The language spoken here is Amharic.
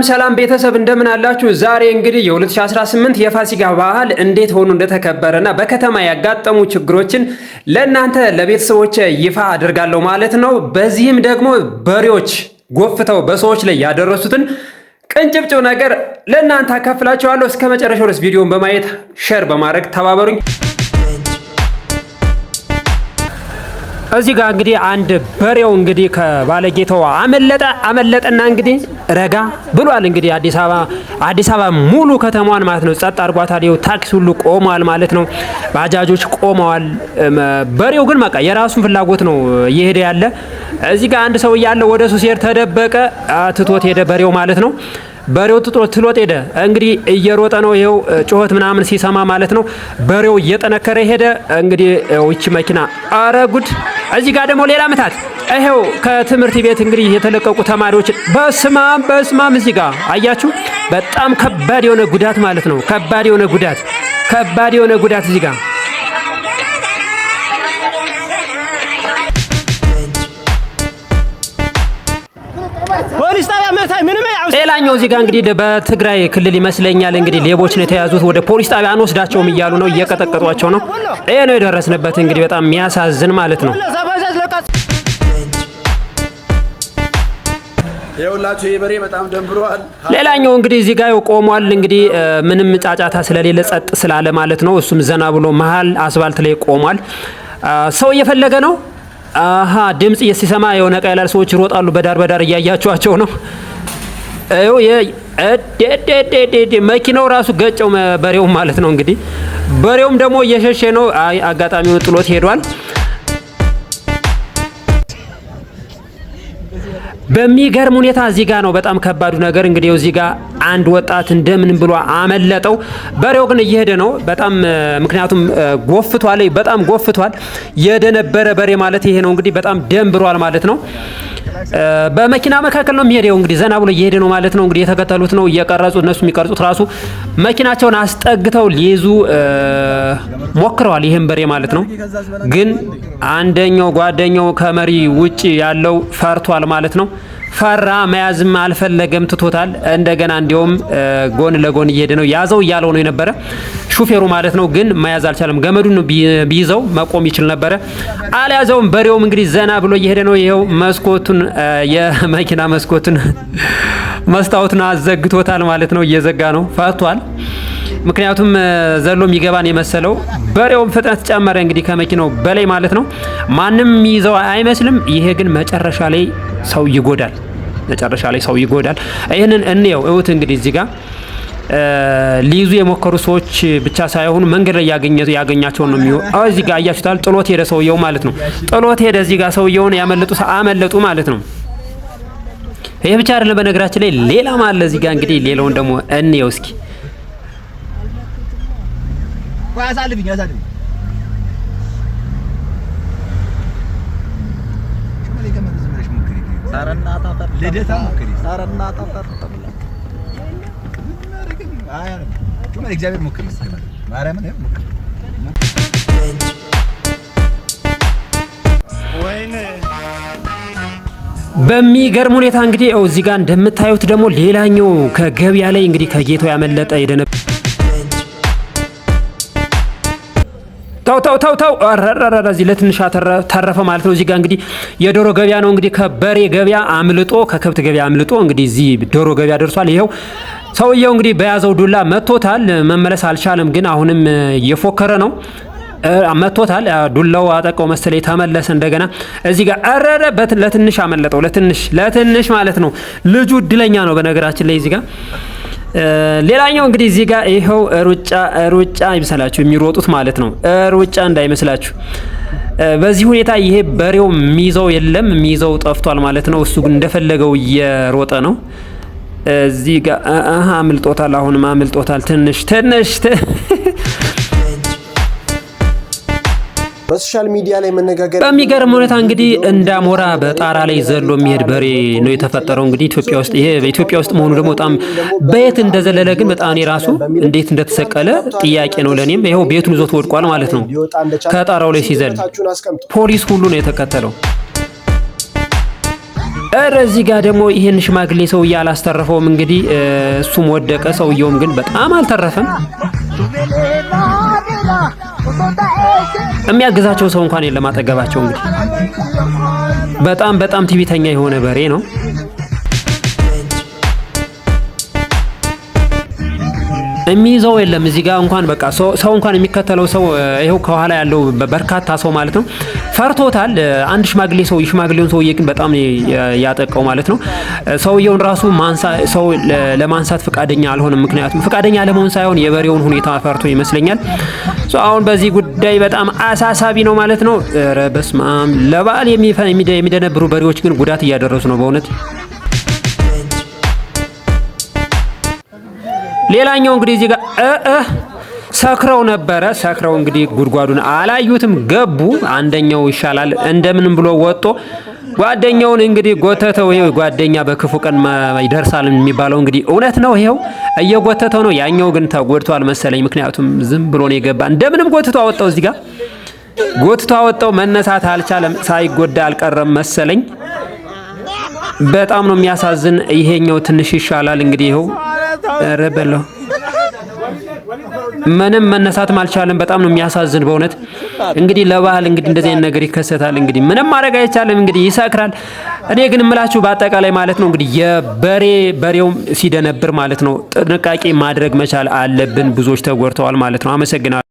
ሰላም ቤተሰብ እንደምን አላችሁ? ዛሬ እንግዲህ የ2018 የፋሲካ በዓል እንዴት ሆኖ እንደተከበረና በከተማ ያጋጠሙ ችግሮችን ለእናንተ ለቤተሰቦች ይፋ አድርጋለሁ ማለት ነው። በዚህም ደግሞ በሬዎች ጎፍተው በሰዎች ላይ ያደረሱትን ቅንጭብጭብ ነገር ለእናንተ አካፍላችኋለሁ። እስከ መጨረሻው ድረስ ቪዲዮን በማየት ሼር በማድረግ ተባበሩኝ። እዚህ ጋር እንግዲህ አንድ በሬው እንግዲህ ከባለጌታው አመለጠና እንግዲህ ረጋ ብሏል። እንግዲህ አዲስ አበባ ሙሉ ከተማዋን ማለት ነው ጸጥ አድርጓታል። ይኸው ታክሲ ሁሉ ቆመዋል ማለት ነው። ባጃጆች ቆመዋል። በሬው ግን በቃ የራሱን ፍላጎት ነው እየሄደ ያለ። እዚህ ጋር አንድ ሰው ያለ ወደ እሱ ሲሄድ ተደበቀ፣ ትቶት ሄደ በሬው ማለት ነው። በሬው ትሎት ሄደ። እንግዲህ እየሮጠ ነው። ይሄው ጩኸት ምናምን ሲሰማ ማለት ነው በሬው እየጠነከረ ሄደ። እንግዲህ እቺ መኪና አረ ጉድ! እዚህ ጋር ደግሞ ሌላ ምታት። ይሄው ከትምህርት ቤት እንግዲህ የተለቀቁ ተማሪዎች በስማም እዚህ ጋር አያችሁ፣ በጣም ከባድ የሆነ ጉዳት ማለት ነው። ከባድ የሆነ ጉዳት እዚህ ጋር ሌላኛው እዚህ ጋር እንግዲህ በትግራይ ክልል ይመስለኛል እንግዲህ ሌቦች ነው የተያዙት። ወደ ፖሊስ ጣቢያ አንወስዳቸውም እያሉ ነው፣ እየቀጠቀጧቸው ነው። ይሄ ነው የደረስንበት እንግዲህ በጣም የሚያሳዝን ማለት ነው። የሁላችሁ የበሬ በጣም ደንብሯል። ሌላኛው እንግዲህ እዚህ ጋር ቆሟል። እንግዲህ ምንም ጫጫታ ስለሌለ ጸጥ ስላለ ማለት ነው። እሱም ዘና ብሎ መሀል አስፋልት ላይ ቆሟል። ሰው እየፈለገ ነው። ድምጽ ሲሰማ የሆነ ቀይ ያላል ሰዎች ይሮጣሉ። በዳር እያያቸዋቸው ነው። መኪናው ራሱ ገጨው በሬው ማለት ነው። እንግዲህ በሬውም ደግሞ እየሸሸ ነው። አጋጣሚውን ጥሎት ሄዷል። በሚገርም ሁኔታ እዚህ ጋር ነው በጣም ከባዱ ነገር። እንግዲህ እዚህ ጋር አንድ ወጣት እንደምን ብሎ አመለጠው። በሬው ግን እየሄደ ነው በጣም ምክንያቱም ጎፍቷል፣ በጣም ጎፍቷል። የደነበረ በሬ ማለት ይሄ ነው እንግዲህ በጣም ደንብሯል ማለት ነው። በመኪና መካከል ነው የሚሄደው እንግዲህ ዘና ብሎ እየሄደ ነው ማለት ነው። እንግዲህ የተከተሉት ነው እየቀረጹ፣ እነሱ የሚቀርጹት ራሱ መኪናቸውን አስጠግተው ሊይዙ ሞክረዋል ይሄን በሬ ማለት ነው። ግን አንደኛው ጓደኛው ከመሪ ውጪ ያለው ፈርቷል ማለት ነው። ፈራ፣ መያዝም አልፈለገም፣ ትቶታል። እንደገና እንዲያውም ጎን ለጎን እየሄደ ነው። ያዘው እያለው ነው የነበረ ሹፌሩ ማለት ነው። ግን መያዝ አልቻለም። ገመዱን ቢይዘው መቆም ይችል ነበረ፣ አልያዘውም። በሬውም እንግዲህ ዘና ብሎ እየሄደ ነው። ይሄው መስኮቱን የመኪና መስኮቱን መስታወቱን አዘግቶታል ማለት ነው። እየዘጋ ነው፣ ፈቷል። ምክንያቱም ዘሎ የሚገባን የመሰለው በሬውም ፍጥነት ጨመረ እንግዲህ ከመኪናው በላይ ማለት ነው። ማንም ይዘው አይመስልም። ይሄ ግን መጨረሻ ላይ ሰው ይጎዳል። ይሄንን እንየው። እውት እንግዲህ እዚህ ጋር ሊይዙ የሞከሩ ሰዎች ብቻ ሳይሆኑ መንገድ ላይ ያገኛቸውን ነው የሚሆን። እዚህ ጋር አያችሁታል። ጥሎት ሄደ ሰውየው ማለት ነው። ጥሎት ሄደ። እዚህ ጋር ሰውየውን አመለጡ ማለት ነው። ይሄ ብቻ አይደለም፣ በነገራችን ላይ ሌላም አለ እዚህ ጋር። እንግዲህ ሌላውን ደግሞ እንየው እስኪ። ያሳልብኝ በሚገርም ሁኔታ እንግዲህ እዚህ ጋር እንደምታዩት ደግሞ ሌላኛው ከገበያ ላይ እንግዲህ ከጌታው ያመለጠ ተው እዚህ ለትንሽ ተረፈ ማለት ነው። እዚህ ጋር እንግዲህ የዶሮ ገበያ ነው እንግዲህ ከበሬ ገበያ አምልጦ ከከብት ገበያ አምልጦ እንግዲህ እዚህ ዶሮ ገበያ ደርሷል። ይሄው ሰውየው እንግዲህ በያዘው ዱላ መቶታል። መመለስ አልቻለም፣ ግን አሁንም እየፎከረ ነው። መቶታል። ዱላው አጠቀው መሰለኝ፣ ተመለሰ እንደገና። እዚህ ጋር ለትንሽ አመለጠው። ለትንሽ ማለት ነው። ልጁ እድለኛ ነው በነገራችን ላይ እዚህ ጋር። ሌላኛው እንግዲህ እዚህ ጋር ይሄው ሩጫ ይመስላችሁ የሚሮጡት ማለት ነው። ሩጫ እንዳይመስላችሁ። በዚህ ሁኔታ ይሄ በሬው የሚይዘው ጠፍቷል ማለት ነው። እሱ ግን እንደፈለገው እየሮጠ ነው። እዚህ ጋር አምልጦታል። አሁንም አምልጦታል። ትንሽ በሶሻል ሚዲያ ላይ መነጋገር በሚገርም ሁኔታ እንግዲህ እንዳሞራ በጣራ ላይ ዘሎ የሚሄድ በሬ ነው የተፈጠረው እንግዲህ ኢትዮጵያ ውስጥ። ይሄ በኢትዮጵያ ውስጥ መሆኑ ደግሞ በጣም በየት እንደዘለለ ግን በጣም እኔ ራሱ እንዴት እንደተሰቀለ ጥያቄ ነው ለኔም። ይሄው ቤቱን ይዞት ወድቋል ማለት ነው ከጣራው ላይ ሲዘል። ፖሊስ ሁሉ ነው የተከተለው። እዚህ ጋር ደግሞ ይሄን ሽማግሌ ሰውዬ አላስተረፈውም እንግዲህ እሱም ወደቀ። ሰውየውም ግን በጣም አልተረፈም። የሚያግዛቸው ሰው እንኳን የለም አጠገባቸው። እንግዲህ በጣም ትዕቢተኛ የሆነ በሬ ነው። የሚይዘው የለም እዚህ ጋር እንኳን በቃ ሰው እንኳን የሚከተለው ሰው ይሄው ከኋላ ያለው በርካታ ሰው ማለት ነው ፈርቶታል። አንድ ሽማግሌውን ሰውዬ ግን በጣም ያጠቀው ማለት ነው። ሰውየውን ራሱ ሰው ለማንሳት ፈቃደኛ አልሆነም። ምክንያቱም ፈቃደኛ ለመሆን ሳይሆን የበሬውን ሁኔታ ፈርቶ ይመስለኛል። አሁን በዚህ ጉዳይ በጣም አሳሳቢ ነው ማለት ነው። ኧረ በስመ አብ! ለበዓል የሚደነብሩ በሬዎች ግን ጉዳት እያደረሱ ነው በእውነት። ሌላኛው እንግዲህ እዚህ ጋር ሰክረው ነበረ። ሰክረው እንግዲህ ጉድጓዱን አላዩትም ገቡ። አንደኛው ይሻላል እንደምንም ብሎ ወጦ ጓደኛውን እንግዲህ ጎተተው። ይሄው ጓደኛ በክፉ ቀን ይደርሳል የሚባለው እንግዲህ እውነት ነው። ይሄው እየጎተተው ነው። ያኛው ግን ተጎድቷል መሰለኝ። ምክንያቱም ዝም ብሎ ነው የገባ። እንደምንም ጎትቶ አወጣው። እዚህ ጋር ጎትቶ አወጣው። መነሳት አልቻለም። ሳይጎዳ አልቀረም መሰለኝ። በጣም ነው የሚያሳዝን። ይሄኛው ትንሽ ይሻላል እንግዲህ ይሄው ረበለው ምንም መነሳትም አልቻለም። በጣም ነው የሚያሳዝን በእውነት። እንግዲህ ለባህል እንግዲህ እንደዚህ አይነት ነገር ይከሰታል። እንግዲህ ምንም ማድረግ አይቻልም። እንግዲህ ይሰክራል። እኔ ግን እምላችሁ በአጠቃላይ ማለት ነው እንግዲህ በሬው ሲደነብር ማለት ነው ጥንቃቄ ማድረግ መቻል አለብን። ብዙዎች ተጎድተዋል ማለት ነው። አመሰግናለሁ።